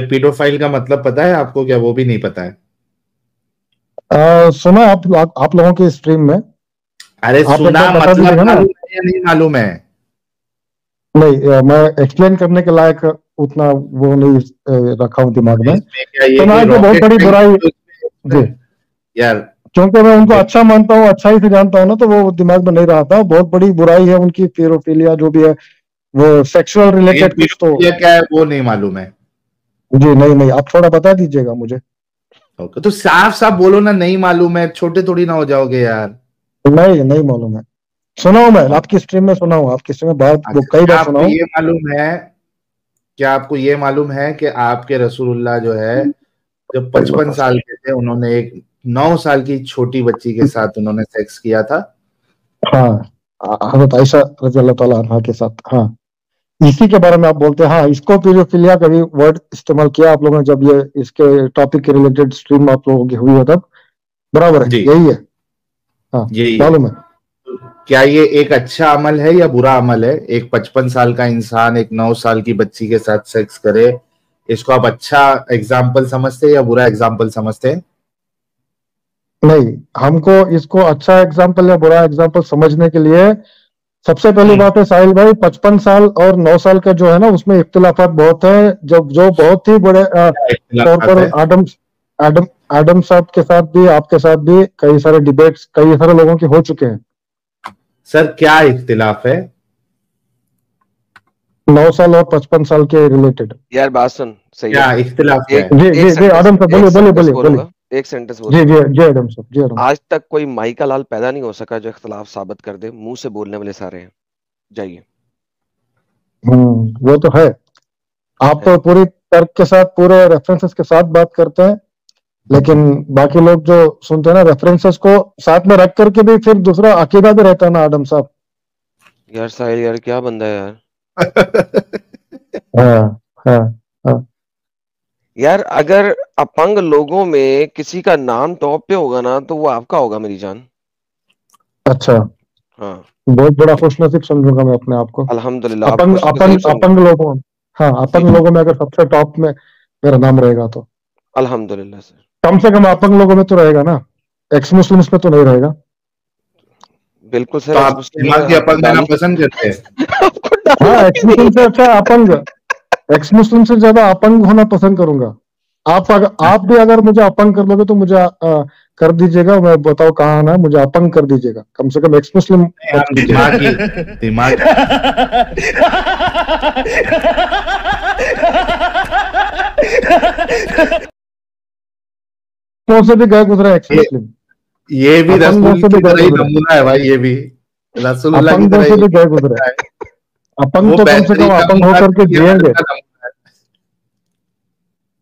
Paedophile का मतलब पता है आपको? क्या वो भी नहीं पता है? सुना आप लोगों की स्ट्रीम में। अरे आप एक सुना, बार बता मतलब दीजिएगा ना। मालूम है या नहीं मालूम है? नहीं, मैं एक्सप्लेन करने के लायक उतना वो नहीं रखा हूँ दिमाग में। इसमें क्या ये सुना कोई है कि बहुत रॉकेट बड़ी बुराई। जी, यार? क्योंकि मैं उनको अच्छा मानता हूँ, अच्छाई से जानता हूँ ना, तो वो दिमाग में नहीं रहा था। बहुत बड़ी बुराई है उनकी, पीरोफिलिया जो भी है, वो सेक्सुअल लेकिन रिलेटेड कुछ तो। पीडोफिलिया क्या है वो नहीं मालूम है? जी नहीं नहीं, आप थोड़ा बता दीजिएगा मुझे। ओके, तो साफ साफ बोलो ना, नहीं मालूम है, छोटे थोड़ी ना हो जाओगे यार। नहीं नहीं मालूम है। सुना हूँ मैं आपकी स्ट्रीम में, सुना हूँ आपकी स्ट्रीम में, बहुत वो अच्छा, कई क्या बार सुना आपको हूँ। ये मालूम है? क्या आपको ये मालूम है कि आपके रसूलुल्लाह जो है, जब 55 साल के थे, उन्होंने एक 9 साल की छोटी बच्ची के साथ उन्होंने सेक्स किया था? हाँ, हजरत आयशा रजी अल्लाह ताला अन्हा के साथ। हाँ, इसी के बारे में आप बोलते हैं। हाँ, इसको पीरोफिलिया का भी वर्ड इस्तेमाल किया आप लोगों ने, जब ये इसके टॉपिक के रिलेटेड स्ट्रीम आप लोगों की हुई है तब। बराबर है, जी, यही है। हाँ, यही है। मालूम है। क्या ये एक अच्छा अमल है या बुरा अमल है? एक 55 साल का इंसान एक 9 साल की बच्ची के साथ सेक्स करे, इसको आप अच्छा एग्जाम्पल समझते हैं या बुरा एग्जाम्पल समझते हैं? नहीं, हमको इसको अच्छा एग्जाम्पल या बुरा एग्जाम्पल समझने के लिए सबसे पहली बात है साहिल भाई, 55 साल और 9 साल का जो है ना, उसमें इख्तिलाफात बहुत है। जब जो बहुत ही बड़े क्या तौर इख्तिलाफात पर है? आदम आदम आदम साहब के साथ भी, आपके साथ भी कई सारे डिबेट्स कई सारे लोगों के हो चुके हैं। सर क्या इख्तिलाफ है? 9 साल और 55 साल के रिलेटेड। यार बात सुन, सही क्या है। इख्तिलाफ क्या एक है? जी एक जी जी, सेंटेंस आदम साहब एक बोलिए बोलिए सेंटेंस बोलिए बोलिए। बोलूंगा, एक सेंटेंस जी बोलूंगा। जी जी आदम साहब, जी आदम साहब। आज तक कोई माई का लाल पैदा नहीं हो सका जो इख्तलाफ साबित कर दे। मुंह से बोलने वाले सारे हैं। जाइए। वो तो है। आप है। तो पूरी तर्क के साथ, पूरे रेफरेंसेस के साथ बात करते हैं, लेकिन बाकी लोग जो सुनते हैं ना, रेफरेंसेस को साथ में रख करके भी फिर दूसरा अकीदा भी रहता है ना आदम साहब। यार साहिल, यार क्या बंदा है यार। हाँ हाँ हाँ। यार अगर अपंग लोगों में किसी का नाम टॉप पे होगा ना, तो वो आपका होगा मेरी जान। अच्छा, हाँ, बहुत बड़ा खुशनसीब समझूंगा मैं अपने आप को। अल्हम्दुलिल्लाह, आप अपंग खुश नसीब अपंग समझो। अपंग लोगों, हाँ, जी, अपंग लोगों में अगर सबसे टॉप में मेरा नाम रहेगा तो अल्हम्दुलिल्लाह सर। कम से कम अपंग लोगों में तो रहेगा ना, एक्स मुस्लिम्स में तो नहीं रहेगा। बिल्कुल सर, तो एक्स आप मुस्लिम में दिमाग की आपको अपंग रहना डाल पसंद करते हैं? आपको डालना हाँ, ही एक्स मुस्लिम नहीं से है। अच्छा अपंग, एक्स मुस्लिम से ज्यादा अपंग होना पसंद करूंगा। आप भी अगर मुझे अपंग कर लोगे तो मुझे कर दीजिएगा। मैं बताओ कहाँ आना है, मुझे अपंग कर दीजिएगा, कम से कम एक्स मुस्लिम नहीं, मत हम कीजिएगा। दिमाग कौन से भी गए गुजरे एक्स ये, मुस्लिम, ये भी अपंगों रसूल से भी की गए तरह ही गुजरे, नमूना है भाई, ये भी रसूलुल्लाह की अपंगों तरह से ही भी गए गुजरे। लगता है। अपंग वो तो कम से बेहतरीन कम अपंग नमूना होकर के नहीं है, जिएंगे। अच्छा नमूना है।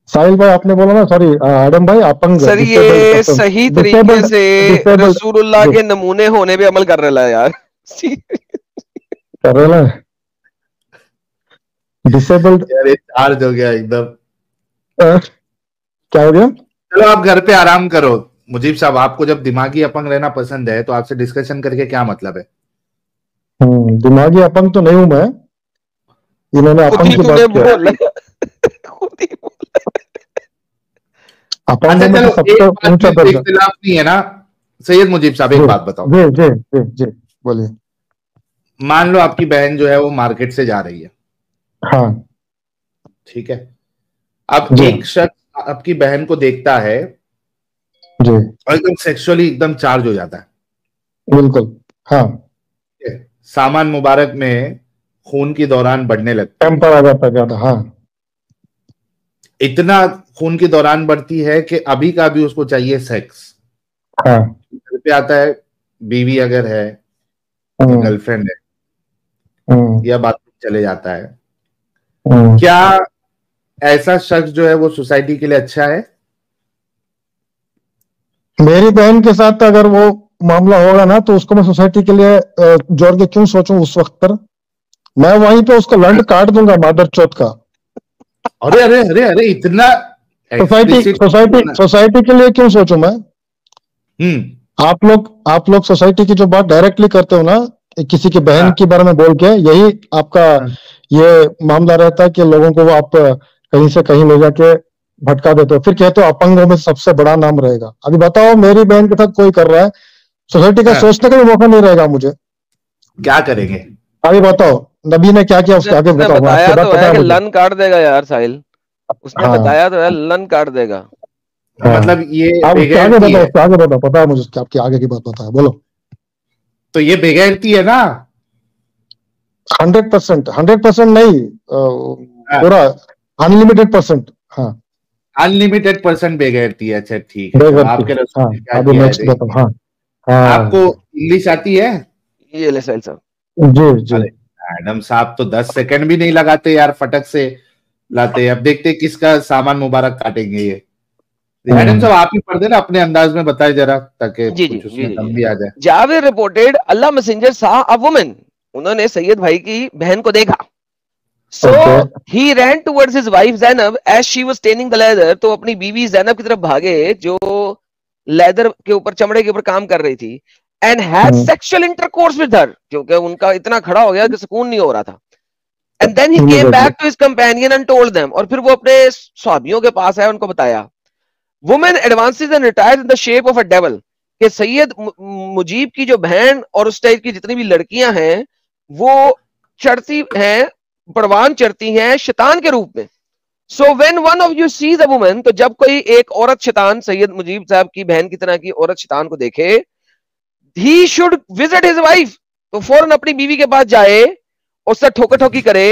साहिल भाई आपने बोला ना, सॉरी आदम भाई, अपंग, सर डिसेबल्ड ये पर्सन, सही तरीके डिसेबल्ड, से डिसेबल्ड रसूलुल्लाह जी के नमूने होने पे अमल कर रहा है यार। कर रहे हैं, डिसेबल्ड। यार ये चार्ज हो गया एकदम। क्या हो गया? चलो आप घर पे आराम करो। मुजीब साहब, आपको जब दिमागी अपंग रहना पसंद है तो आपसे डिस्कशन करके क्या मतलब है? दिमागी अपंग तो नहीं हूं मैं, इन्होंने खुद अपंग ही की तूने बात किया। बोला। खुद ही अपंगों अच्छा में चलो, तो एक सबसे बात ऊंचा में तो दर्जा। इख्तिलाफ नहीं है ना? सैयद मुजीब साहब, एक जी बात बताओ। जी जी जी जी, बोलिए। मान लो आपकी बहन जो है वो मार्केट से जा रही है, हाँ ठीक है? अब जी एक शख्स आपकी बहन को देखता है जी, और एकदम सेक्सुअली एकदम चार्ज हो जाता है, बिल्कुल। हाँ, ठीक है? सामान मुबारक में खून की दौरान बढ़ने लगती है। टेम्पर आ जाता है ज्यादा। हाँ इतना खून की दौरान बढ़ती है कि अभी का अभी उसको चाहिए सेक्स। हाँ। घर पे आता है, बीवी अगर है या हम्म गर्लफ्रेंड है, हम्म या बाथरूम चले जाता है, हम्म। क्या ऐसा शख्स जो है वो सोसाइटी के लिए अच्छा है? मेरी बहन के साथ अगर वो मामला होगा ना, तो उसको मैं सोसाइटी के लिए जोड़ के क्यों सोचूं उस वक्त पर। मैं वहीं पे उसको लंड काट दूंगा, मादर चौथ का। अरे अरे अरे अरे, इतना सोसाइटी एक्सप्लिसिट? सोसाइटी सोसाइटी के लिए क्यों सोचूं मैं। हम्म। आप लोग सोसाइटी की जो बात डायरेक्टली करते हो ना, किसी की बहन हाँ, के बारे में बोल के, यही आपका हाँ, ये मामला रहता है कि लोगों को वो आप कहीं से कहीं ले जाके भटका देते हो, फिर कहते हो अपंगों में सबसे बड़ा नाम रहेगा। अभी बताओ मेरी बहन के साथ कोई कर रहा है, सोसाइटी का सोचने का भी मौका नहीं रहेगा मुझे, क्या करेंगे? अभी बताओ नबी ने क्या किया उसके आगे बताओ। बताया तो है कि मुझे लन काट देगा यार साहिल, उसने बताया तो है लन काट देगा। मतलब ये आगे बताओ, उसके आगे बताओ, पता है मुझे आपकी आगे की बात बताया, बोलो। तो ये बेगैरती है ना? 100% नहीं, पूरा अनलिमिटेड परसेंट। हाँ अनलिमिटेड परसेंट बेगैरती है। अच्छा ठीक है, तो आपके रसूल ने क्या अभी किया नेक्स्ट बताओ। हाँ हाँ, आपको इंग्लिश आती है? ये ले साहिल साहब। जी जी। अरे मैडम साहब तो 10 सेकंड भी नहीं लगाते यार, फटक से लाते। अब देखते किसका सामान मुबारक काटेंगे ये। मैडम साहब आप ही पढ़ देना, अपने अंदाज में बताए जरा, ताकि कुछ उसमें दम भी आ जाए। जावेद रिपोर्टेड अल्लाह मैसेंजर सा अ वुमन, उन्होंने सैयद भाई की बहन को देखा। So he ran towards his wife Zainab as she was staining the leather, तो अपनी बीवी जैनब की तरफ भागे जो लेदर के ऊपर, चमड़े के ऊपर काम कर रही थी, and had sexual intercourse with her, क्योंकि उनका इतना खड़ा हो गया कि सुकून नहीं हो रहा था। And then he came back to his companion and told them, और फिर वो अपने सहाबियों के पास आया, उनको बताया। Woman advances and retires in the shape of a devil, कि सैयद मुजीब की जो बहन और उस टाइप की जितनी भी लड़कियां हैं वो चढ़ती हैं, परवान चढ़ती हैं शैतान के रूप में। So when one of you sees a woman, तो जब कोई एक औरत शैतान, सैयद मुजीब साहब की बहन की तरह की औरत शैतान को देखे, he should visit his wife, तो फौरन अपनी बीवी के पास जाए, उससे ठोका ठोकी करे,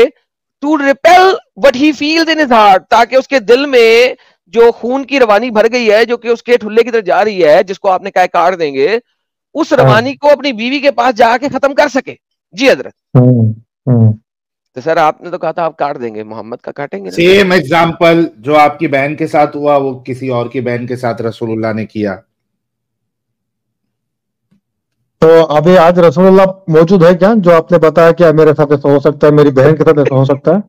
to repel what he feels in his heart, ताकि उसके दिल में जो खून की रवानी भर गई है, जो कि उसके ठुल्ले की तरफ जा रही है, जिसको आपने कहा काट देंगे, उस रवानी को अपनी बीवी के पास जाके खत्म कर सके। जी हजरत। तो सर आपने तो कहा था आप काट देंगे, मोहम्मद का काटेंगे? सेम एग्जांपल जो आपकी बहन के साथ हुआ वो किसी और की बहन के साथ रसूलुल्लाह ने किया। तो अभी आज रसूलुल्लाह मौजूद है क्या, जो आपने बताया कि मेरे साथ ऐसा हो सकता है, मेरी बहन के साथ ऐसा हो सकता है?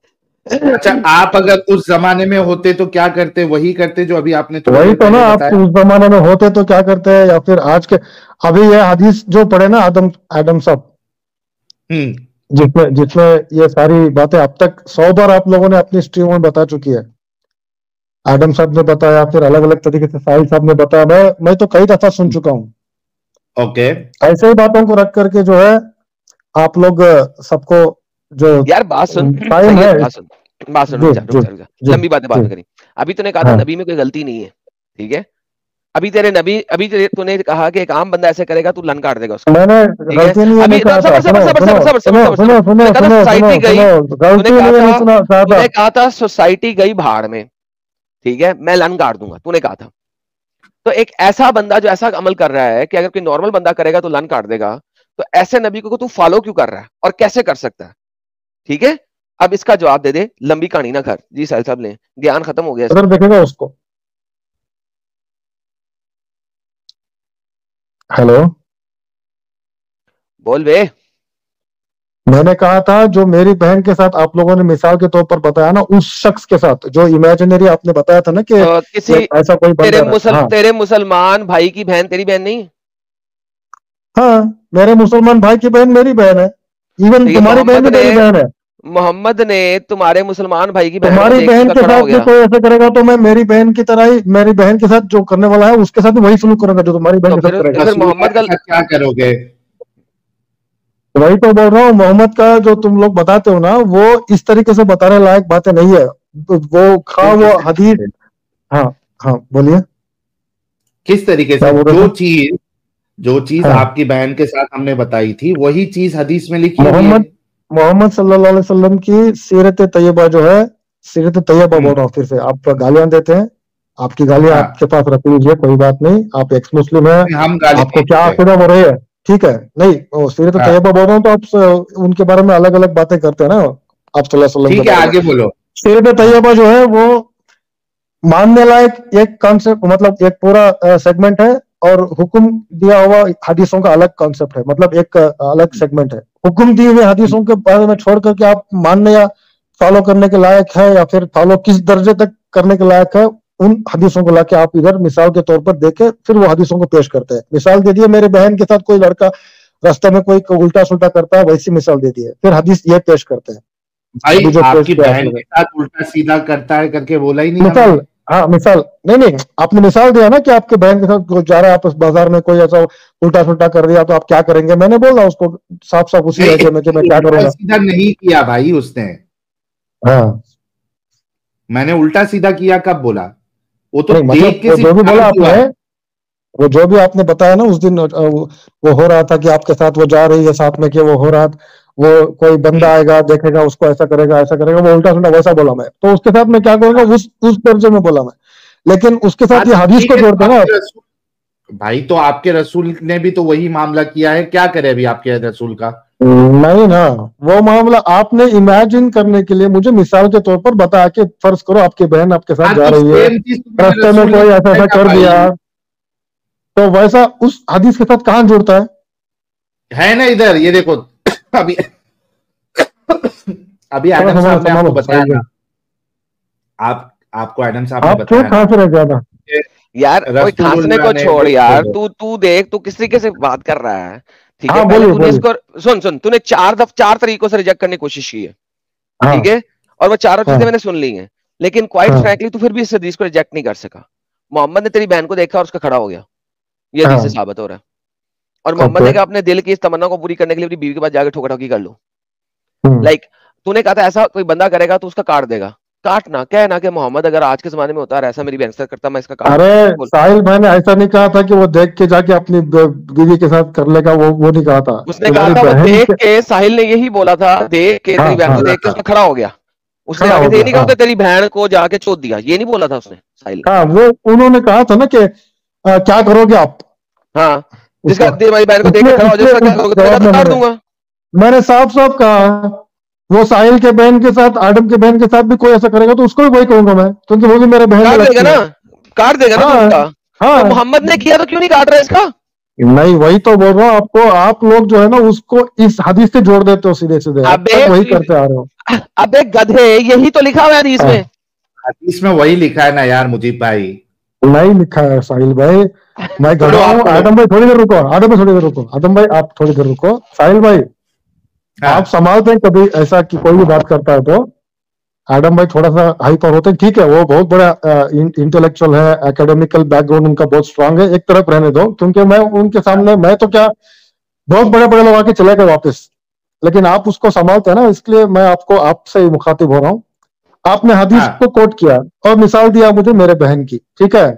अच्छा आप अगर उस जमाने में होते तो क्या करते? वही करते जो अभी आपने तो वही तो ना, आप उस जमाने में होते तो क्या करते हैं, या फिर आज के अभी ये हदीस जो पढ़े ना एडम साहब, जिसमें ये सारी बातें अब तक 100 बार आप लोगों ने अपनी स्ट्रीम में बता चुकी है। एडम साहब ने बताया, फिर अलग अलग तरीके से साहिल साहब ने बताया, मैं तो कई दफा सुन चुका हूँ। ओके, ऐसे ही बातों को रख करके जो है आप लोग सबको जो यार बात सुन, टाइम है, बात सुन, लंबी बातें बात करी। अभी तूने कहा था नबी में कोई गलती नहीं है, ठीक है? अभी तूने कहा कि एक आम बंदा ऐसे करेगा तू लन काट देगा उसको। मैंने गलती नहीं है, तूने कहा था सोसाइटी गई भाड़ में, ठीक है, मैं लन काट दूंगा, तूने कहा था। तो एक ऐसा बंदा जो ऐसा अमल कर रहा है कि अगर कोई नॉर्मल बंदा करेगा तो लन काट देगा, तो ऐसे नबी को तू फॉलो क्यों कर रहा है और कैसे कर सकता है? ठीक है, अब इसका जवाब दे दे, लंबी कहानी ना कर। जी साहिल साहब ने ज्ञान खत्म हो गया, देखेगा उसको। हेलो बोल बे। मैंने कहा था जो मेरी बहन के साथ आप लोगों ने मिसाल के तौर पर बताया ना, उस शख्स के साथ जो इमेजिनरी आपने बताया था ना कि किसी ऐसा कोई तेरे मुसलमान भाई की बहन तेरी बहन नहीं? हाँ, मेरे मुसलमान भाई की बहन मेरी बहन है, इवन तुम्हारी बहन भी मेरी बहन है। मोहम्मद ने तुम्हारे मुसलमान भाई की बहन, तुम्हारी बहन के साथ भी कोई ऐसा करेगा तो मैं मेरी बहन की तरह ही, मेरी बहन के साथ जो करने वाला है उसके साथ भी वही सलूक करूंगा जो तुम्हारी बहन के साथ करेगा। फिर मोहम्मद का क्या करोगे? वही तो बोल रहा हूँ, मोहम्मद का जो तुम लोग बताते हो ना वो इस तरीके से बताने लायक बातें नहीं है। वो वो हदीस। हाँ हाँ बोलिए, किस तरीके से? जो चीज आपकी बहन के साथ हमने बताई थी वही चीज हदीस में लिखी है। मोहम्मद सल्लल्लाहु अलैहि वसल्लम की सीरत तैयबा जो है, सीरत तैयबा बोल रहा हूँ फिर से, आप गालियां देते हैं, आपकी गालियां आपके पास रख लीजिए, कोई बात नहीं, आप एक्स मुस्लिम है, आपको क्या अकीदा हो रही है, ठीक है? नहीं, सीरत तैयबा बोल रहा हूँ तो आप उनके बारे में अलग अलग बातें करते हैं ना आप सल्लल्लाहु अलैहि वसल्लम। ठीक है, आगे बोलो। सीरत तैयबा जो है वो मानने लायक एक कॉन्सेप्ट, मतलब एक पूरा सेगमेंट है, और हुक्म दिया हुआ हदीसों का अलग कॉन्सेप्ट है, मतलब एक अलग सेगमेंट है। हुक्म दिए हुए हदीसों के बारे में छोड़ करके आप मानने या फॉलो करने के लायक है, या फिर फॉलो किस दर्जे तक करने के लायक है, उन हदीसों को लाके आप इधर मिसाल के तौर पर देके फिर वो हदीसों को पेश करते हैं। मिसाल दे दिए, मेरे बहन के साथ कोई लड़का रास्ते में कोई उल्टा सुल्टा करता है, वैसी मिसाल दे दी है, फिर हदीस ये पेश करते हैं। भाई जो आपकी बहन के साथ उल्टा सीधा करता है करके बोला ही नहीं मिसाल। हाँ मिसाल, नहीं आपने मिसाल दिया ना कि आपके बहन के साथ जा रहा है आपस बाजार में, कोई ऐसा उल्टा सुल्टा कर दिया तो आप क्या करेंगे, मैंने बोला उसको साफ साफ उसी लहजे में कि मैं क्या करूंगा। सीधा नहीं किया भाई उसने। हाँ मैंने उल्टा सीधा किया कब बोला? वो तो मतलब देख के जो भी बोला आपने, वो जो भी आपने बताया ना उस दिन, वो हो रहा था कि आपके साथ वो जा रही है साथ में, कि वो हो रहा, वो कोई बंदा आएगा देखेगा उसको ऐसा करेगा, वो उल्टा सुल्टा वैसा बोला मैं, तो उसके साथ मैं क्या करूंगा उस दर्जे में बोला मैं। लेकिन उसके साथ ये हदीस को जोड़ते ना भाई, तो आपके रसूल ने भी तो वही मामला किया है, क्या करे अभी आपके रसूल का? नहीं ना, वो मामला आपने इमेजिन करने के लिए मुझे मिसाल के तौर पर बताया कि फर्ज करो आपकी बहन आपके साथ जा रही है, रास्ते में कोई ऐसा कर दिया, तो वैसा उस हदीस के साथ कहां जुड़ता है ना इधर ये देखो। अभी एडम साहब ने आपको बताया ना, आपको एडम साहब ने बताया, आप क्यों रह ज्यादा यार, कोई खांसने को छोड़ यार, तू देख तू किस तरीके से बात कर रहा है, ठीक है? पहले तूने इसको सुन, तूने चार तरीकों से रिजेक्ट करने की कोशिश की है, ठीक है? और वो चारों चीजें मैंने सुन ली हैं, लेकिन क्वाइट फ्रैंकली तू फिर भी इस हदीस को रिजेक्ट नहीं कर सका। मोहम्मद ने तेरी बहन को देखा और उसका खड़ा हो गया, ये हदीस से साबित हो रहा है। और मोहम्मद ने कहा अपने दिल की इस तमन्ना को पूरी करने के लिए अपनी बीवी के पास जाकर ठोका ठोकी कर लो। लाइक तूने कहा था ऐसा कोई बंदा करेगा तो उसका काट देगा, काटना कहना कि मोहम्मद अगर आज के जमाने में होता है ऐसा मेरी बहन से करता, मैं इसका काट। अरे साहिल भाई ने ऐसा नहीं कहा था कि वो देख के जाके अपनी बीवी के साथ कर लेगा, वो नहीं कहा था। उसने कहा था वो देख के, साहिल ने यही बोला था, देख के तेरी बहन को देख के उसका खड़ा हो गया। उसने आगे ये नहीं कहा तेरी बहन को जाके चोट दिया, ये नहीं बोला था उसने साहिल। हाँ वो उन्होंने कहा था ना कि क्या करोगे आप। हाँ जिसका हमारी बहन को देख के खड़ा हो जाए क्या करोगे? काट दूंगा। मैंने साफ साफ कहा वो साहिल के बहन के साथ, आदम के बहन के साथ भी कोई ऐसा करेगा तो उसको भी वही कहूंगा मैं, क्योंकि वो भी मेरे बहन काट देगा ना, काट देगा ना उसका। हाँ, तो मोहम्मद ने किया तो क्यों नहीं काट रहा इसका? नहीं वही तो बोल रहा हूँ आपको, आप लोग जो है ना उसको इस हदीस से जोड़ देते हो सीधे सीधे, वही करते आ रहे हो। अबे गधे, यही तो लिखा हुआ है हदीस में। हदीस में वही लिखा है ना यार मुजीब भाई। नहीं लिखा है साहिल भाई, मैं गधा हूँ। आदम भाई थोड़ी देर रुको, आदम भाई आप थोड़ी देर रुको। साहिल भाई आप संभालते हैं कभी ऐसा कि कोई भी बात करता है तो आदम भाई थोड़ा सा हाइपर होते हैं, ठीक है? वो बहुत बड़ा इंटेलेक्चुअल है, एकेडमिकल बैकग्राउंड उनका बहुत स्ट्रांग है, एक तरफ रहने दो, क्योंकि मैं उनके सामने, मैं तो क्या बहुत बड़े बड़े लोग आके चले गए वापस, लेकिन आप उसको संभालते हैं ना, इसलिए मैं आपको आपसे ही मुखातिब हो रहा हूँ। आपने हदीस को कोट किया और मिसाल दिया मुझे मेरे बहन की, ठीक है?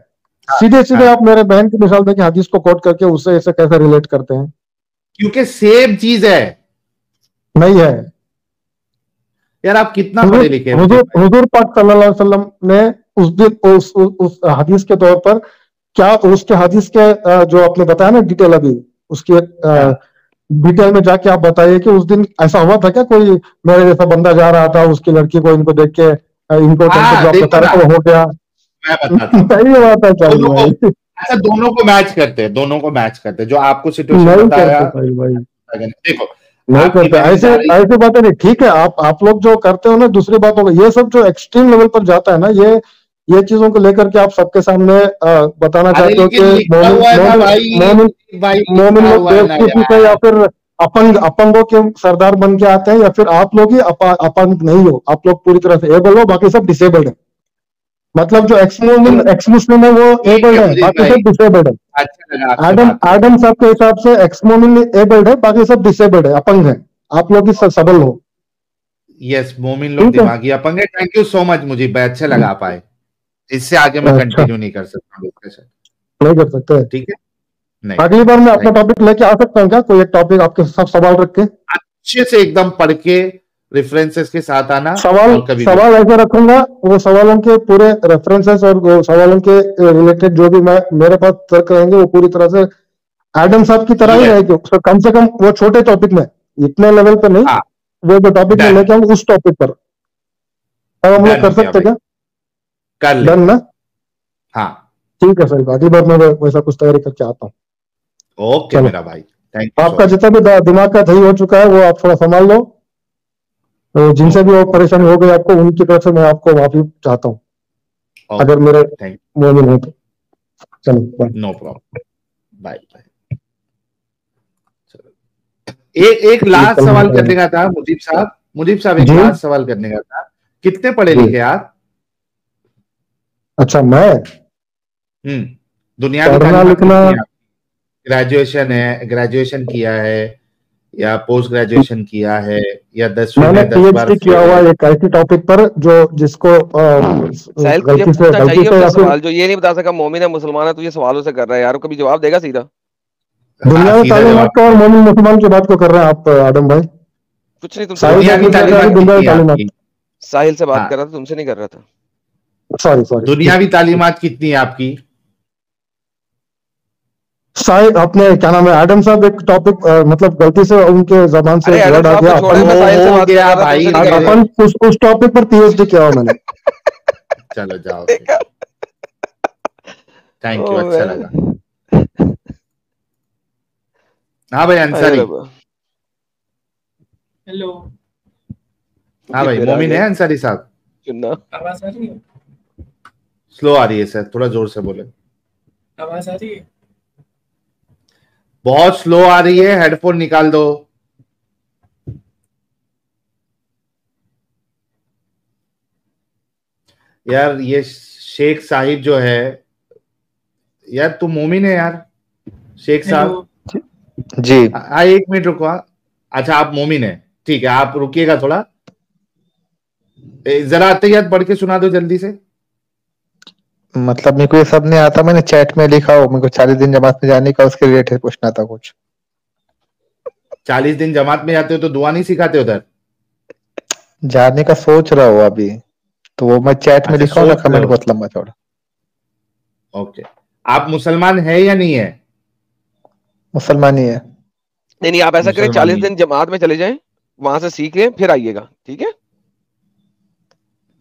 सीधे सीधे आप मेरे बहन की मिसाल देके हदीस को कोट करके उससे ऐसे कैसे रिलेट करते हैं? क्योंकि सेम चीज है। नहीं है यार, आप कितना पढ़े लिखे हैं? हुजूर पाक सल्लल्लाहु अलैहि वसल्लम ने उस दिन उस हदीस के तौर पर क्या, उसके हदीस के जो आपने बताया ना डिटेल, अभी उसके डिटेल में जाके आप बताइए कि उस दिन ऐसा हुआ था क्या, कोई मेरे जैसा बंदा जा रहा था, उसकी लड़की को इनको देख के इनको बता रहा था, हो गया? मैं बताता सही बात है भाई। अच्छा, दोनों को मैच करते जो आपको सिचुएशन बताया। देखो नहीं करते ऐसे बातें नहीं, ठीक है? आप लोग जो करते हो ना दूसरी बातों में, ये सब जो एक्सट्रीम लेवल पर जाता है ना, ये चीजों को लेकर के आप सबके सामने बताना चाहते हो कि मोमिन लोग बेवकूफी से या फिर अपंगों के सरदार बन के आते हैं, या फिर आप लोग ही अपंग नहीं हो, आप लोग पूरी तरह से एबल हो, बाकी सब डिसेबल्ड है। मतलब जो एक्स मुस्लिम है वो एबल्ड है, बाकी सब डिसेबल्ड है। आदम साहब के हिसाब से एक्स मोमिन एबल्ड है, बाकी सब डिसेबल्ड है, अपंग है। आप लोग ही सबल हो। यस, मोमिन लोग दिमागी अपंग है। थैंक यू सो मच मुझे, अच्छा लगा पाए। इससे आगे मैं कंटिन्यू नहीं कर सकता, नहीं कर सकते, ठीक है? नहीं, अगली बार मैं अपना टॉपिक लेके आ सकता हूँ क्या? कोई एक टॉपिक आपके सब सवाल रख के अच्छे से एकदम पढ़ के रेफरेंसेस के साथ आना। सवाल ऐसे रखूंगा, वो सवालों के पूरे रेफरेंसेस और सवालों के रिलेटेड जो भी मेरे पास तर्क रहेंगे वो पूरी तरह से एडम साहब की तरह ही रहेगी। तो कम से कम वो छोटे टॉपिक में, इतने लेवल पे नहीं, वो जो टॉपिक में लेके आऊंगा उस टॉपिक पर। अब हम लोग कर सकते क्या? कर डन ना? हाँ ठीक है सर, अगली बार मैं वैसा कुछ तैयारी करके आता हूँ। ओके मेरा भाई, थैंक यू। आपका जितना भी दिमाग का दही हो चुका है वो आप थोड़ा संभाल लो। तो जिनसे भी वो परेशानी हो गई आपको, उनकी तरफ से मैं आपको माफी चाहता हूँ, अगर मेरे मोमिन हो तो। चलो नो प्रॉब्लम, बाय बाय। एक लास्ट सवाल करने का था मुजीब साहब, मुनीब साहब एक लास्ट सवाल करने का था, कितने पढ़े लिखे आप? अच्छा, मैं दुनिया पढ़ना लिखना, ग्रेजुएशन किया है या पोस्ट ग्रेजुएशन किया है या 10वीं मैंने में 10 बार PhD किया हुआ है एक ऐसी टॉपिक पर जो जिसको गलती से सवाल जो ये नहीं बता सका मोमिन है मुसलमान है, तो ये सवालों से कर रहा है यार, कभी जवाब देगा सीधा? दुनिया में तालीमात को और मोमिन मुसलमान की बात को कर रहे हैं आप आदम भाई? कुछ नहीं, दुनिया की तालीमात साहिल से बात कर रहा था, तुमसे नहीं कर रहा था। सॉरी। दुनियावी तालीमात कितनी है आपकी? साहिल अपने क्या नाम है आदम साहब, एक टॉपिक मतलब गलती से उनके जबान से वर्ड आ गया, हो गया भाई, अपन उस टॉपिक पर PhD किया हुआ मैंने। चलो जाओ, थैंक यू, अच्छा लगा। हाँ भाई अंसारी, हेलो। हाँ भाई मोमिन है अंसारी साहब? आवाज आ रही है? स्लो आ रही है सर, थोड़ा जोर से बोले। आवाज आ रही है? बहुत स्लो आ रही है, हेडफोन निकाल दो। यार ये शेख साहिब जो है यार, तुम मोमिन है यार शेख साहब? जी हाँ, एक मिनट रुको। अच्छा आप मोमिन है, ठीक है, आप रुकिएगा थोड़ा, जरा अत्तहियात पढ़ के सुना दो जल्दी से। मतलब मेरे को ये सब नहीं आता, मैंने चैट में लिखा हो, मेरे को 40 दिन जमात में जाने का उसके रिलेटेड पूछना था कुछ। 40 दिन जमात में जाते हो तो दुआ नहीं सिखाते उधर? जाने का सोच रहा हूँ अभी, तो वो मैं चैट में लिखा हूँ ना, कमेंट बहुत लंबा चौड़ा। ओके, आप मुसलमान है या नहीं है? मुसलमान ही है। नहीं, आप ऐसा करें 40 दिन जमात में चले जाएं, वहां से सीख लें, फिर आइएगा, ठीक है?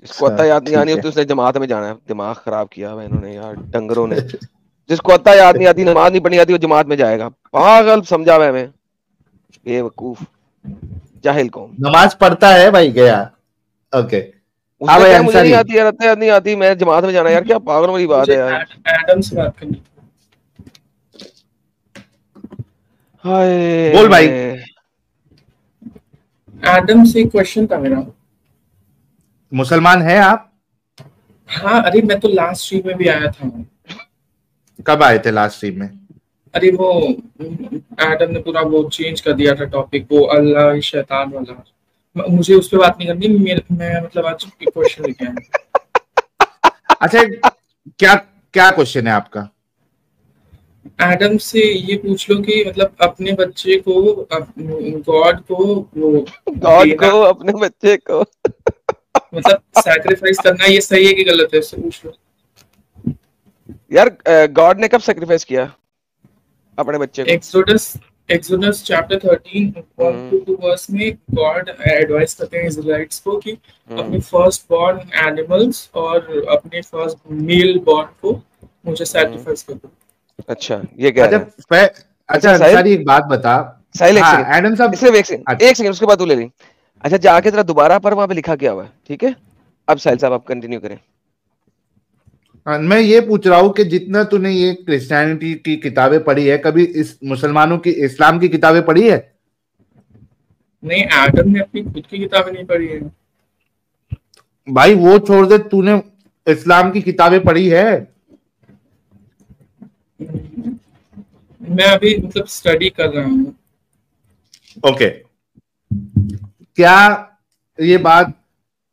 जिसको अत्ता याद नहीं आनी होती उसने जमात में जाना है। दिमाग खराब किया है इन्होंने यार, डंगरों ने। जिसको अत्ता याद नहीं आती, नमाज नहीं पढ़नी आती, वो जमात में जाएगा। पागल समझा हुआ है, बेवकूफ जाहिल कौम। नमाज पढ़ता है भाई, गया। ओके, मुझे नहीं आती यार, अत्ता याद नहीं आती, मैं जमात में जाना यार, क्या पागल वाली बात है यार। एडम से बात करनी। बोल भाई। एडम से क्वेश्चन था मेरा। मुसलमान है आप? हाँ, अरे मैं तो लास्ट स्ट्रीम में भी आया था। कब आए थे लास्ट स्ट्रीम में? अरे वो एडम ने पूरा वो चेंज कर दिया था टॉपिक, वो अल्लाह शैतान वाला। मुझे उस पर बात नहीं करनी, मैं मतलब आज क्वेश्चन लेके आया। अच्छा, क्या क्वेश्चन है आपका? एडम से ये पूछ लो कि मतलब अपने बच्चे को, गॉड को अपने बच्चे को मतलब सैक्रिफाइस करना, ये सही है कि गलत है, उससे पूछ लो यार। गॉड ने कब सैक्रिफाइस किया अपने बच्चे को? एक्सोडस चैप्टर 13 वर्स में गॉड एडवाइस करते हैं इजराइलिट्स को कि अपने फर्स्ट बॉर्न एनिमल्स और अपने फर्स्ट मेल बॉर्न को मुझे सैक्रिफाइस कर दो। अच्छा, ये क्या है? अच्छा सारी एक बात बता साहिल, एडम साहब सिर्फ एक सेकंड उसके बाद तू ले ली। अच्छा, जाके जरा दोबारा पर वहां पे लिखा क्या हुआ है, ठीक है? अब साहिल साहब आप कंटिन्यू करें। मैं ये पूछ रहा हूँ कि जितना तूने ये क्रिश्चियनिटी की किताबें पढ़ी है, कभी इस मुसलमानों की इस्लाम की किताबें पढ़ी है? नहीं, एडम ने अपनी खुद की किताबें नहीं पढ़ी है भाई। वो छोड़ दे, तूने इस्लाम की किताबें पढ़ी है? मैं अभी मतलब स्टडी कर रहा हूँ। ओके, क्या ये बात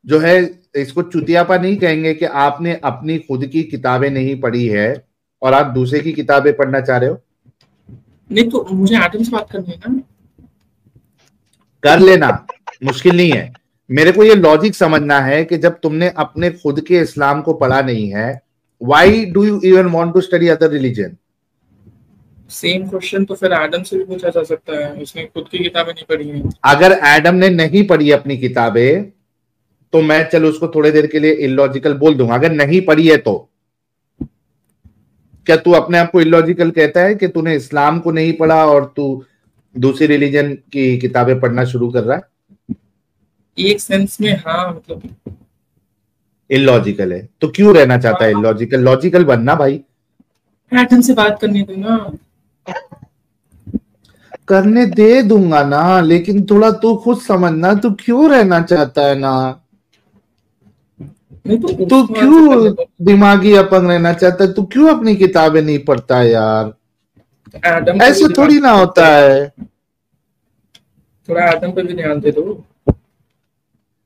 जो है इसको चुतियापा नहीं कहेंगे कि आपने अपनी खुद की किताबें नहीं पढ़ी है और आप दूसरे की किताबें पढ़ना चाह रहे हो? नहीं तो मुझे एडम से बात करनी है ना। कर लेना, मुश्किल नहीं है। मेरे को ये लॉजिक समझना है कि जब तुमने अपने खुद के इस्लाम को पढ़ा नहीं है, why do you even want to study other religion? Same question तो फिर एडम से भी पूछा जा सकता है, उसने खुद की किताबें नहीं पढ़ी हैं। अगर एडम ने नहीं पढ़ी अपनी किताबें तो मैं चलो उसको थोड़ी देर के लिए इलॉजिकल बोल दूंगा। अगर नहीं पढ़ी है तो क्या तू अपने आप को इलॉजिकल कहता है कि तूने इस्लाम को नहीं पढ़ा और तू दूसरी रिलीजन की किताबें पढ़ना शुरू कर रहा है? एक सेंस में हाँ, मतलब इलॉजिकल है तो क्यों रहना चाहता है इलॉजिकल? लॉजिकल बनना भाई। एडम से बात करनी थी ना। करने दे दूंगा ना, लेकिन थोड़ा तू खुद समझना, तू क्यों रहना चाहता है ना, तू क्यों दिमागी अपंग रहना चाहता है, तू क्यों अपनी किताबें नहीं पढ़ता है यार, ऐसे थोड़ी ना होता है। थोड़ा आदम पे भी ध्यान दे दो।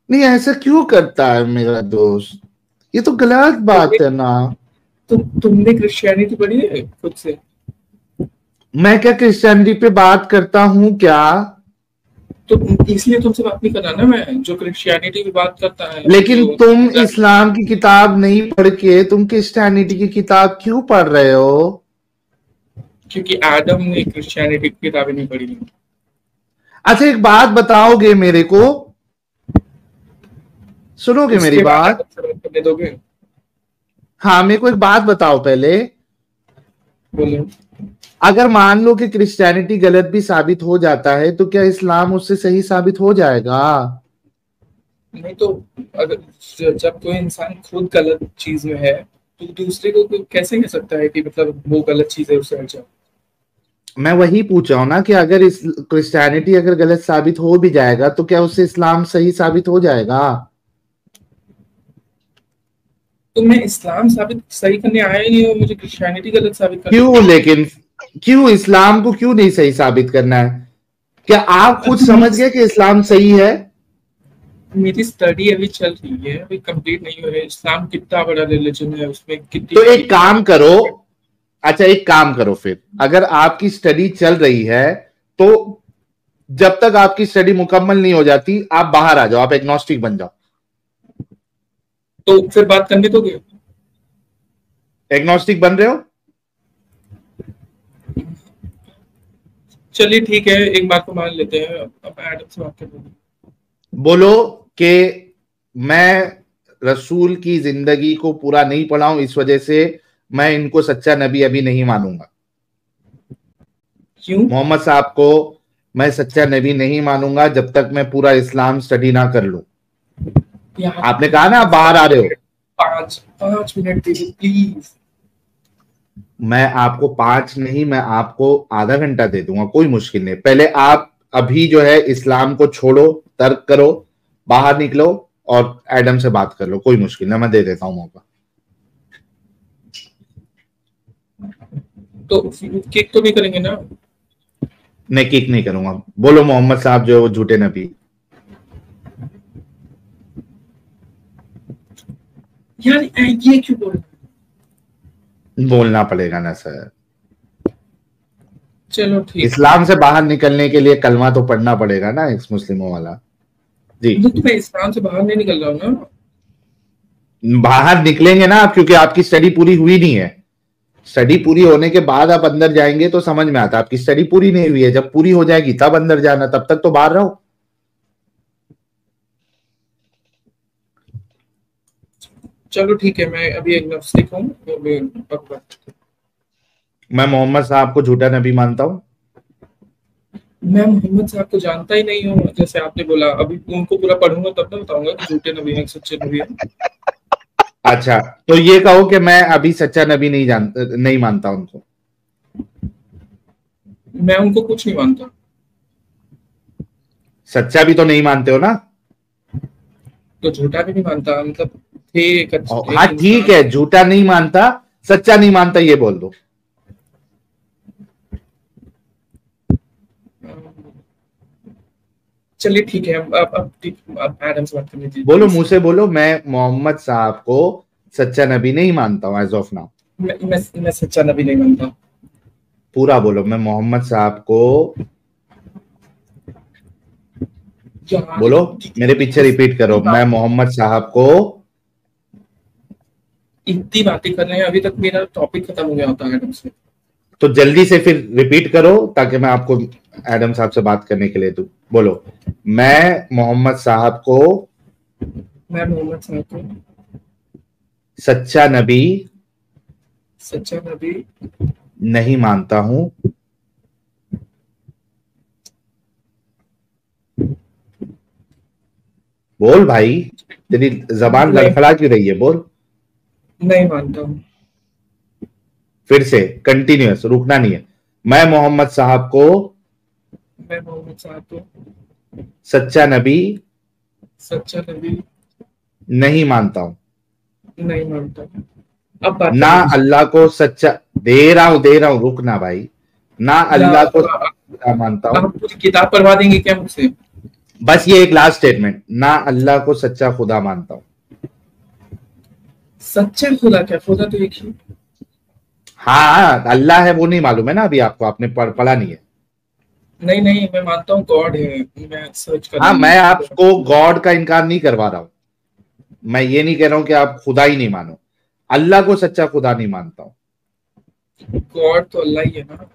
नहीं ऐसा क्यों करता है मेरा दोस्त, ये तो गलत बात है ना। तुमने क्रिश्चियनिटी पढ़ी है खुद से? मैं क्या क्रिश्चियनिटी पे बात करता हूँ क्या? तो इसलिए तुमसे बात नहीं करना ना, मैं जो क्रिश्चियनिटी पे बात करता है। लेकिन तुम इस्लाम की किताब नहीं पढ़ के तुम क्रिश्चियनिटी की किताब क्यों पढ़ रहे हो? क्योंकि आदम ने क्रिश्चियनिटी की किताबें नहीं पढ़ी। अच्छा एक बात बताओगे मेरे को, सुनोगे मेरी बात? करने दोगे? हाँ मेरे को एक बात बताओ पहले। बोलो। अगर मान लो कि क्रिश्चियनिटी गलत भी साबित हो जाता है तो क्या इस्लाम उससे सही साबित हो जाएगा? नहीं तो अगर जब कोई इंसान खुद गलत चीज में है तो दूसरे को कैसे कह सकता है कि मतलब वो गलत चीज है उससे हट जाओ? मैं वही पूछ रहा हूँ ना कि अगर इस क्रिश्चियनिटी अगर गलत साबित हो भी जाएगा तो क्या उससे इस्लाम सही साबित हो जाएगा? तो मैं इस्लाम साबित सही करने आया ही नहीं हूँ, मुझे क्रिश्चियनिटी गलत साबित करना। क्यों? लेकिन क्यों इस्लाम को क्यों नहीं सही साबित करना है? क्या आप खुद समझ गए कि इस्लाम सही है? मेरी स्टडी अभी चल रही है, अभी कंप्लीट नहीं हुई है। इस्लाम कितना बड़ा रिलीजन है, उसमें कितनी। तो एक काम करो, अच्छा एक काम करो, फिर अगर आपकी स्टडी चल रही है तो जब तक आपकी स्टडी मुकम्मल नहीं हो जाती आप बाहर आ जाओ, आप एग्नोस्टिक बन जाओ। तो फिर बात करने दोगे? एग्नोस्टिक बन रहे हो? चलिए ठीक है, एक बात को मान लेते हैं। अब एडम से बात करते हैं। बोलो कि मैं रसूल की जिंदगी को पूरा नहीं पढ़ा हूं, इस वजह से मैं इनको सच्चा नबी अभी नहीं मानूंगा। क्यों? मोहम्मद साहब को मैं सच्चा नबी नहीं मानूंगा जब तक मैं पूरा इस्लाम स्टडी ना कर लूं। आपने कहा ना आप बाहर आ रहे हो। 5 मिनट दीजिए प्लीज। मैं आपको 5 नहीं, मैं आपको आधा घंटा दे दूंगा, कोई मुश्किल नहीं। पहले आप अभी जो है इस्लाम को छोड़ो, तर्क करो, बाहर निकलो और एडम से बात कर लो, कोई मुश्किल नहीं, मैं दे देता हूं मौका। तो किक तो नहीं करेंगे ना? नहीं किक नहीं करूंगा। बोलो मोहम्मद साहब जो है वो झूठे नबी। यार ये क्यों बोलना पड़ेगा ना सर। चलो ठीक। इस्लाम से बाहर निकलने के लिए कलमा तो पढ़ना पड़ेगा ना, एक्स मुस्लिमों वाला। जी तो मैं इस्लाम से बाहर नहीं निकल रहा हूँ ना। बाहर निकलेंगे ना आप, क्योंकि आपकी स्टडी पूरी हुई नहीं है। स्टडी पूरी होने के बाद आप अंदर जाएंगे तो समझ में आता है। आपकी स्टडी पूरी नहीं हुई है, जब पूरी हो जाएगी तब अंदर जाना, तब तक तो बाहर रहो। चलो ठीक है, मैं अभी एग्नोस्टिक हूँ। मैं मोहम्मद साहब को झूठा नबी मानता हूँ। मैं मोहम्मद साहब को जानता ही नहीं हूँ, जैसे आपने बोला। अभी उनको पूरा पढ़ूंगा तब ना बताऊंगा कि झूठे नबी हैं सच्चे नबी हैं। अच्छा तो ये कहो कि मैं अभी सच्चा नबी नहीं मानता उनको। मैं उनको कुछ नहीं मानता। सच्चा भी तो नहीं मानते हो ना? तो झूठा भी नहीं मानता, मतलब हाँ ठीक है, झूठा नहीं मानता, सच्चा नहीं मानता, ये बोल दो। चलिए ठीक है, अब एडम से बात करनी थी। बोलो, मुंह से बोलो, मैं मोहम्मद साहब को सच्चा नबी नहीं मानता हूँ एज ऑफ नाउ। मैं सच्चा नबी नहीं मानता। पूरा बोलो, मैं मोहम्मद साहब को, बोलो मेरे पीछे रिपीट करो, मैं मोहम्मद साहब को। इतनी बातें कर रहे हैं, अभी तक मेरा टॉपिक खत्म हो गया होता है एडम से। तो जल्दी से फिर रिपीट करो ताकि मैं आपको एडम साहब से बात करने के लिए दूं। बोलो, मैं मोहम्मद साहब को सच्चा नबी नहीं मानता हूं। बोल भाई, तेरी जबान लड़खड़ा क्यों रही है? बोल। नहीं मानता हूं। फिर से कंटिन्यूअस, रुकना नहीं है। मैं मोहम्मद साहब को मैं मोहम्मद साहब को सच्चा नबी नहीं मानता हूँ। नहीं मानता। अब बात ना अल्लाह को सच्चा दे रहा हूँ, रुकना भाई। ना अल्लाह को सच्चा मानता हूँ। आप पूरी किताब पढ़वा देंगे क्या मुझसे? बस ये एक लास्ट स्टेटमेंट, ना अल्लाह को सच्चा खुदा मानता हूँ। सच्चा खुदा क्या? खुदा तो एक ही। हाँ अल्लाह है वो नहीं मालूम है ना अभी आपको, आपने पढ़ा नहीं है। नहीं मैं मानता हूँ गॉड है, मैं सर्च कर। हाँ मैं आपको गॉड का इनकार नहीं करवा रहा हूँ, मैं ये नहीं कह रहा हूँ कि आप खुदा ही नहीं मानो, अल्लाह को सच्चा खुदा नहीं मानता हूँ। गॉड तो अल्लाह ही है ना।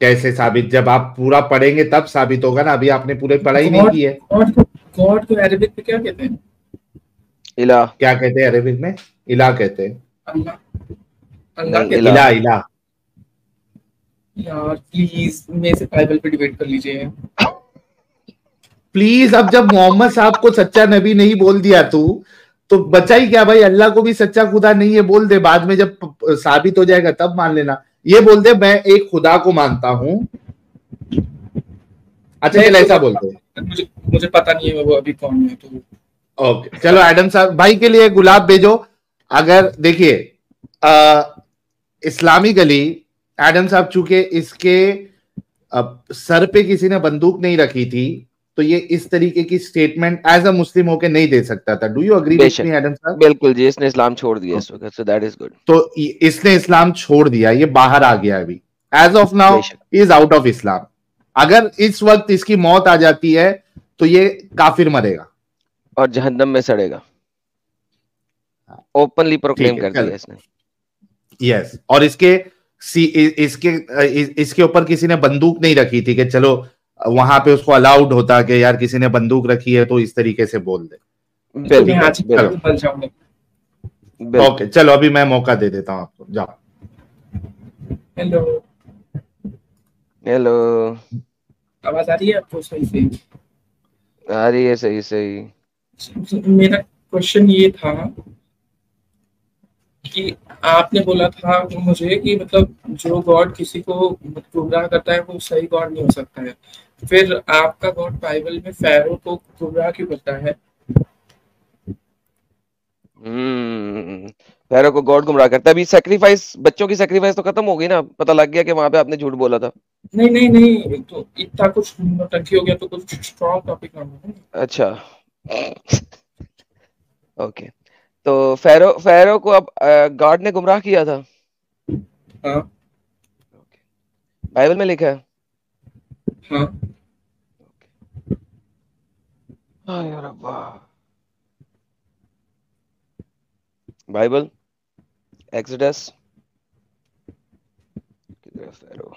कैसे साबित? जब आप पूरा पढ़ेंगे तब साबित होगा ना, अभी आपने पूरे पढ़ाई नहीं की है। गॉड को अरबिक में क्या कहते हैं? इला। क्या कहते हैं अरबिक में? इला कहते हैं। अल्लाह इला इला। यार प्लीज मेरे से बाइबल पे डिबेट कर लीजिए प्लीज। अब जब मोहम्मद साहब को सच्चा नबी नहीं बोल दिया तू, तो बचा ही क्या भाई? अल्लाह को भी सच्चा खुदा नहीं है बोल दे, बाद में जब साबित हो जाएगा तब मान लेना। ये बोल दे मैं एक खुदा को मानता हूं। अच्छा चल ऐसा बोलते हैं। मुझे पता नहीं है वो अभी कौन है तो। ओके चलो एडम साहब भाई के लिए गुलाब भेजो। अगर देखिए इस्लामिकली एडम साहब चूंकि इसके सर पे किसी ने बंदूक नहीं रखी थी, तो ये इस तरीके की स्टेटमेंट एज अ मुस्लिम होके नहीं दे सकता था। Do you agree with me Adam साहब? बिल्कुल जी, इसने इस्लाम छोड़ दिया इस वक्त, सो दैट इज गुड। तो इसने इस्लाम छोड़ दिया, ये बाहर आ गया अभी। As of now is out of Islam. अगर इस वक्त इसकी मौत आ जाती है तो ये काफिर मरेगा और जहन्नम में सड़ेगा। ओपनली प्रोक्लेम कर दिया इसने। यस और इसके ऊपर किसी ने बंदूक नहीं रखी थी कि चलो वहां पे उसको अलाउड होता कि यार किसी ने बंदूक रखी है तो इस तरीके से बोल दे। ओके चलो अभी मैं मौका दे देता हूं आपको, जाओ। हेलो हेलो, आवाज आ रही है आपको? सही से आ रही है? सही सही। मेरा क्वेश्चन ये था कि आपने बोला था मुझे कि मतलब जो गॉड किसी को गुमराह करता है वो सही गॉड नहीं हो सकता है, फिर आपका गॉड बाइबल में फैरो को गुमराह क्यों करता है? फैरो को गॉड गुमराह करता है। अभी सैक्रिफाइस, बच्चों की सैक्रिफाइस तो खत्म हो गई ना, पता लग गया कि वहां पे आपने झूठ बोला था। नहीं तो इतना कुछ नौटंकी हो गया तो कुछ स्ट्रॉन्ग टॉपिक ना हो। अच्छा ओके तो फैरो को अब गॉड ने गुमराह किया था। हाँ बाइबल में लिखा है। हाँ यार अब्बा, Bible exodus Pharaoh.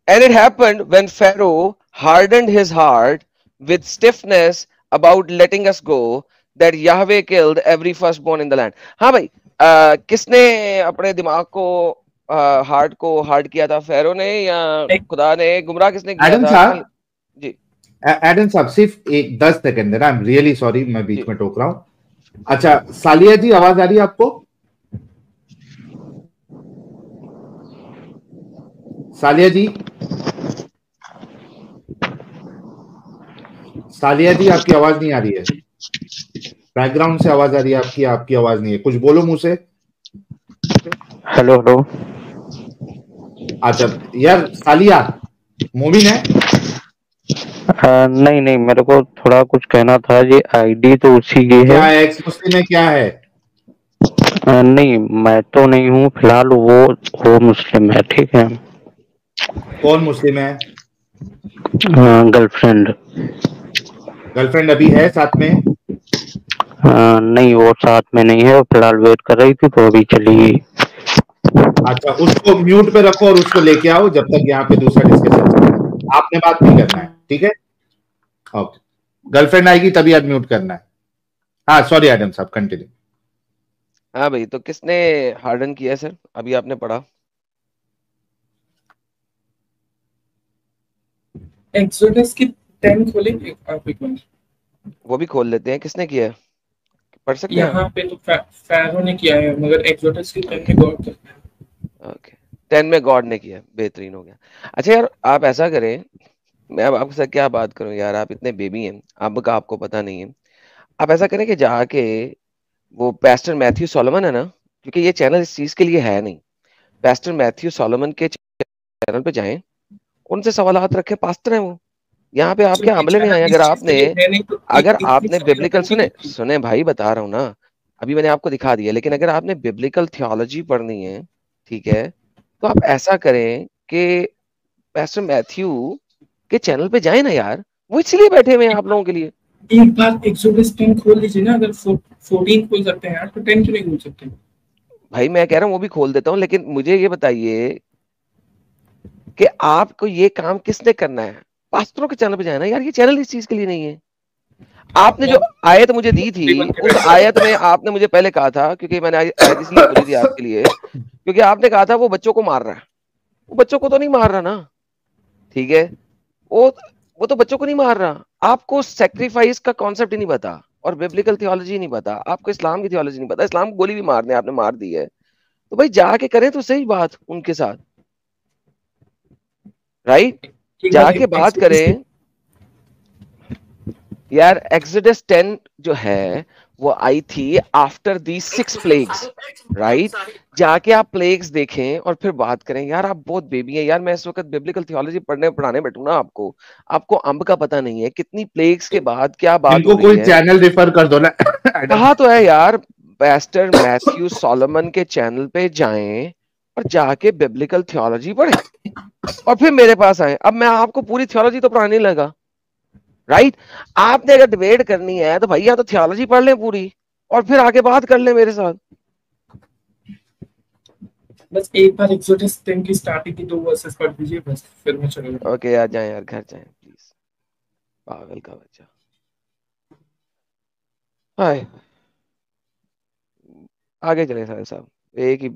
And it happened when Pharaoh hardened his heart with stiffness about letting us go that Yahweh killed every firstborn in the land. हाँ भाई, किसने अपने दिमाग को हार्ट को हार्ड किया था? फेरो ने या खुदा ने? गुमराह किसने किया था? जी एडम साहब सिर्फ 10 सेकंड देना। आई एम रियली सॉरी, मैं बीच में टोक रहा हूँ। अच्छा सालिया जी आवाज आ रही है आपको? सालिया जी, सालिया जी आपकी आवाज नहीं आ रही है, बैकग्राउंड से आवाज आ रही है आपकी, आपकी आवाज नहीं है। कुछ बोलो मुंह से। Hello hello. अच्छा यार सालिया मोमिन है? नहीं नहीं, मेरे को थोड़ा कुछ कहना था। ये आईडी तो उसी की है। क्या एक्स मुस्लिम है क्या है? नहीं मैं तो नहीं हूँ फिलहाल, वो मुस्लिम है। ठीक है। कौन मुस्लिम है? गर्लफ्रेंड। गर्लफ्रेंड अभी है साथ में? नहीं वो साथ में नहीं है, वो फिलहाल वेट कर रही थी तो अभी चली गई। अच्छा उसको म्यूट पे रखो और उसको लेके आओ जब तक यहाँ पे दूसरा डिस्कशन चल रहा है। आपने बात नहीं करना है, ठीक है? ओके गर्लफ्रेंड आएगी तभी अनम्यूट करना है। हाँ सॉरी एडम साहब कंटिन्यू। हाँ भाई, तो किसने हार्डन किया सर? अभी आपने पढ़ा एक्सोडस की 10 खोलेंगे आप एक बार? वो भी खोल लेते हैं। किसने किया है, पढ़ सकते हैं? यहाँ पे तो फैरो ने किया है, मगर एक्सोडस की 10 में गौर करना है। ओके 10 में गॉड ने किया, बेहतरीन हो गया। अच्छा यार आप ऐसा करें, मैं अब आपके साथ क्या बात करूं यार, आप इतने बेबी हैं, आपका आपको पता नहीं है। आप ऐसा करें कि जाके वो पैस्टर मैथ्यू सोलोमन है ना, क्योंकि ये चैनल इस चीज के लिए है नहीं, पैस्टर मैथ्यू सोलोमन के चैनल पे जाएं, उनसे सवालात रखे, पास्टर हैं वो, यहाँ पे आपके हमले में आए। अगर आपने बिब्लिकल सुने भाई बता रहा हूँ ना, अभी मैंने आपको दिखा दिया, लेकिन अगर आपने बिब्लिकल थियोलॉजी पढ़नी है, ठीक है, तो आप ऐसा करें कि पैस्टर मैथ्यू के चैनल पे जाए ना यार, वो इसलिए बैठे हुए हैं आप लोगों के लिए। एक बार एक्सोडस 10 खोल लीजिए ना, अगर 14 खोल सकते हैं यार तो 10 क्यों नहीं खोल सकते? भाई मैं कह रहा हूँ वो भी खोल देता हूँ, लेकिन मुझे ये बताइए कि आपको ये काम किसने करना है? पास्टरों के चैनल पे जाए ना यार, ये चैनल इस चीज के लिए नहीं है। आपने जो आयत मुझे दी थी, उस आयत में आपने मुझे पहले कहा था, क्योंकि मैंने आयत इसलिए बोली थी आपके लिए, क्योंकि आपने कहा था वो बच्चों को मार रहा है। वो बच्चों को तो नहीं मार रहा ना, ठीक है, वो तो बच्चों को नहीं मार रहा। आपको सैक्रिफाइस का कॉन्सेप्ट ही नहीं पता, और बिब्लिकल थियोलॉजी नहीं पता, आपको इस्लाम की थियोलॉजी नहीं पता। इस्लाम को गोली भी मारने आपने मार दी है, तो भाई जाके करें तो सही बात उनके साथ, राइट? जाके बात करें यार। एक्सोडस 10 जो है वो आई थी आफ्टर दी 6 प्लेग्स, राइट? जाके आप प्लेग्स देखें और फिर बात करें। यार आप बहुत बेबी हैं यार, मैं इस वक्त बिब्लिकल थियोलॉजी पढ़ाने बैठूं ना आपको अंब का पता नहीं है कितनी प्लेग्स के बाद क्या बात हो रही है। कोई चैनल रेफर कर दो ना। कहा तो है यार, पैस्टर मैथ्यू सोलोमन के चैनल पे जाएं और जाके बिब्लिकल थियोलॉजी पढ़ें और फिर मेरे पास आए। अब मैं आपको पूरी थियोलॉजी तो पढ़ाने लगा, राइट? आपने अगर डिबेट करनी है तो भैया तो थियोलॉजी पढ़ लें पूरी और फिर आके बात कर ले मेरे साथ। बस एक बार एक्सोडस 10 की स्टार्टिंग की 2 वर्सेस पढ़ दीजिए, बस फिर मैं चलूंगा। ओके आ जाएं यार, घर जाएं प्लीज, पागल का बच्चा। हाय आगे चले सारे साहब, एक ही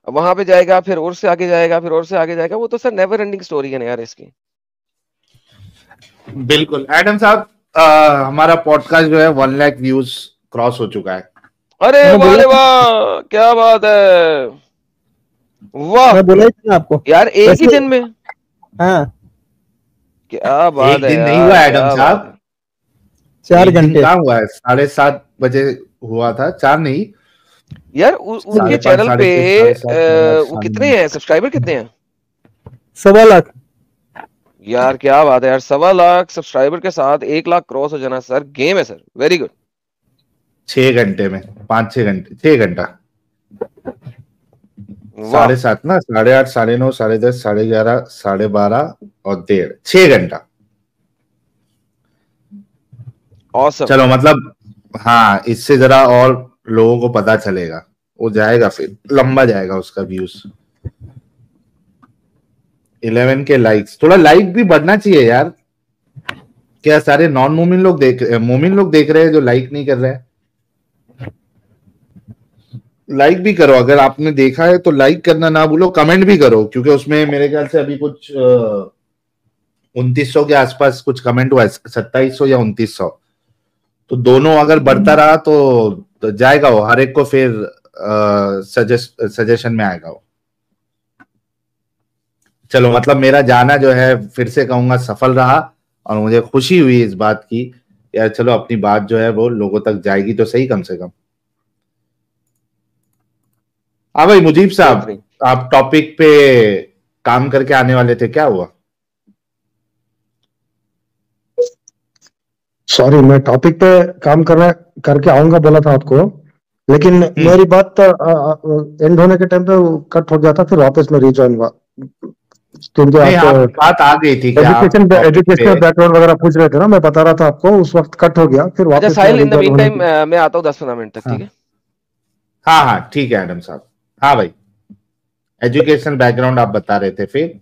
वहां पे जाएगा, फिर और से आगे जाएगा, फिर और से आगे जाएगा। वो तो सर नेवर एंडिंग स्टोरी है ना यार इसकी। बिल्कुल एडम साहब, हमारा पॉडकास्ट जो है 1 लाख व्यूज क्रॉस हो चुका है। अरे वाह वाह, क्या बात है, वाह। मैं बोला ही था आपको यार एक ही दिन में। हाँ क्या बात है। एक दिन नहीं हुआ एडम साहब, 4 घंटे कहाँ हुआ है? 7:30 बजे हुआ था, 4 नहीं यार। उनके चैनल पे वो कितने हैं सब्सक्राइबर, कितने हैं? 1.25 लाख। यार क्या बात है यार, 1.25 लाख सब्सक्राइबर के साथ 1 लाख क्रॉस हो जाना सर, गेम है सर, वेरी गुड। 6 घंटे में, 5-6 घंटे, 6 घंटा, 7:30 ना, 8:30, 9:30, 10:30, 11:30, 12:30 और 1:30, 6 घंटा। awesome. चलो मतलब हाँ, इससे जरा और लोगों को पता चलेगा, वो जाएगा, फिर लंबा जाएगा उसका व्यूज। 11 के लाइक्स, थोड़ा लाइक भी बढ़ना चाहिए यार। क्या सारे नॉन मोमिन लोग देख रहे हैं जो लाइक नहीं कर रहे हैं? लाइक भी करो, अगर आपने देखा है तो लाइक करना ना भूलो, कमेंट भी करो, क्योंकि उसमें मेरे ख्याल से अभी कुछ 2900 के आसपास कुछ कमेंट हुआ है, 2700 या 2900। तो दोनों अगर बढ़ता रहा तो जाएगा वो, हर एक को फिर सजेशन में आएगा वो। चलो मतलब मेरा जाना जो है, फिर से कहूंगा, सफल रहा और मुझे खुशी हुई इस बात की यार, चलो अपनी बात जो है वो लोगों तक जाएगी तो सही, कम से कम। हाँ भाई मुजीब साहब, आप टॉपिक पे काम करके आने वाले थे, क्या हुआ? सॉरी, मैं टॉपिक पे काम करके आऊंगा बोला था आपको, लेकिन मेरी बात एंड होने के टाइम पे कट हो गया था, फिर वापस मैं रिजॉइन हुआ, क्योंकि आप बात आ गई थी क्या? एजुकेशनल बैकग्राउंड वगैरह पूछ रहे थे ना, मैं बता रहा था आपको, उस वक्त कट हो गया, फिर वापस। साहिल इन द मीन टाइम मैं आता हूँ 10-15 मिनट तक, ठीक है? हाँ ठीक है एडम साहब। हाँ भाई, एजुकेशनल बैकग्राउंड आप बता रहे थे फिर।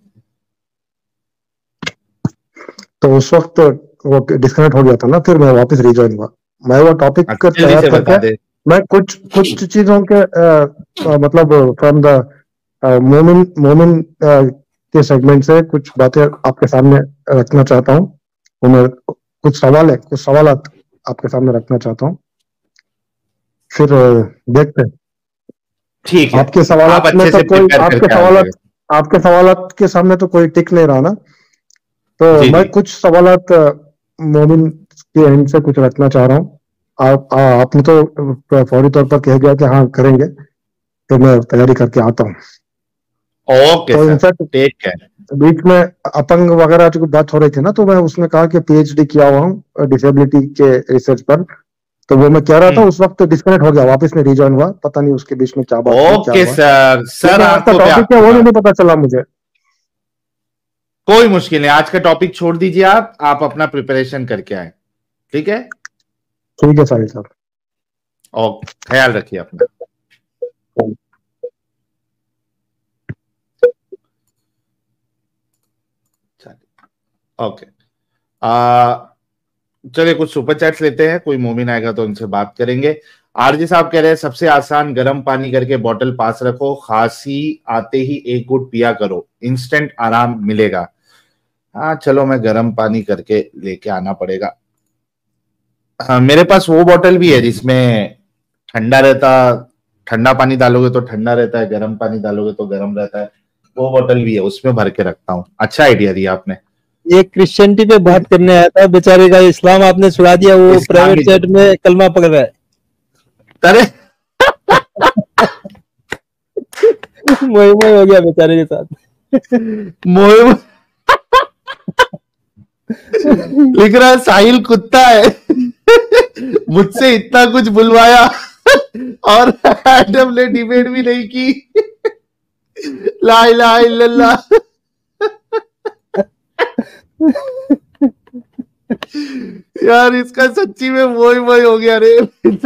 तो उस वक्त वो डिस्कनेक्ट हो गया था ना, फिर मैं वापस रिजॉइन हुआ। मैं वो टॉपिक तैयार करके मैं कुछ चीजों के मतलब फ्रॉम द मोमिन के सेगमेंट से कुछ बातें आपके सामने रखना चाहता हूँ। तो मैं कुछ सवाल आपके सामने रखना चाहता हूँ, फिर देखते हैं। ठीक है, आपके सवाल में तो कोई आपके सवालात के सामने तो कोई टिक नहीं रहा ना, तो मैं कुछ सवालात मोमिन के एंड से कुछ रखना चाह रहा हूँ। आपने तो फौरी तौर पर कह गया कि हाँ करेंगे, तो मैं तैयारी करके आता हूँ। ओके तो सर, इनफैक्ट ठीक है। बीच में अपंग वगैरह जो बात हो रही थी ना, तो मैं उसमें कहा कि पीएचडी किया हुआ हूँ डिसेबिलिटी के रिसर्च पर, तो वो मैं कह रहा था उस वक्त डिस्कनेक्ट हो गया, वापस में रिजॉइन हुआ, पता नहीं उसके बीच में क्या बात हुई, क्या ओके हुआ। सर आपका टॉपिक क्या वो नहीं पता चला मुझे। कोई मुश्किल नहीं, आज का टॉपिक छोड़ दीजिए, आप अपना प्रिपरेशन करके आए, ठीक है? ठीक है साहिल साहब, ओके, ख्याल रखिए अपना। ओके, चलिए कुछ सुपर चैट्स लेते हैं, कोई मोमिन आएगा तो उनसे बात करेंगे। आरजी साहब कह रहे हैं सबसे आसान गर्म पानी करके बॉटल पास रखो, खांसी आते ही एक घूंट पिया करो, इंस्टेंट आराम मिलेगा। हाँ चलो, मैं गर्म पानी करके लेके आना पड़ेगा। हाँ, मेरे पास वो बॉटल भी है जिसमें ठंडा रहता, ठंडा पानी डालोगे तो ठंडा रहता है, गर्म पानी डालोगे तो गर्म रहता है, वो बॉटल भी है, उसमें भर के रखता हूँ। अच्छा आइडिया दिया आपने। ये क्रिश्चियनिटी पे बात करने आया था बेचारे का, इस्लाम आपने छुड़ा दिया, वो प्राइवेट चैट में कलमा पकड़ रहा है। अरे मोए मोए हो गया बेचारे के साथ। मोए लिख रहा है साहिल कुत्ता है, मुझसे इतना कुछ बुलवाया और एडम ने डिबेट भी नहीं की। ला इलाहा इल्लल्लाह। यार इसका सच्ची में वही हो गया रे।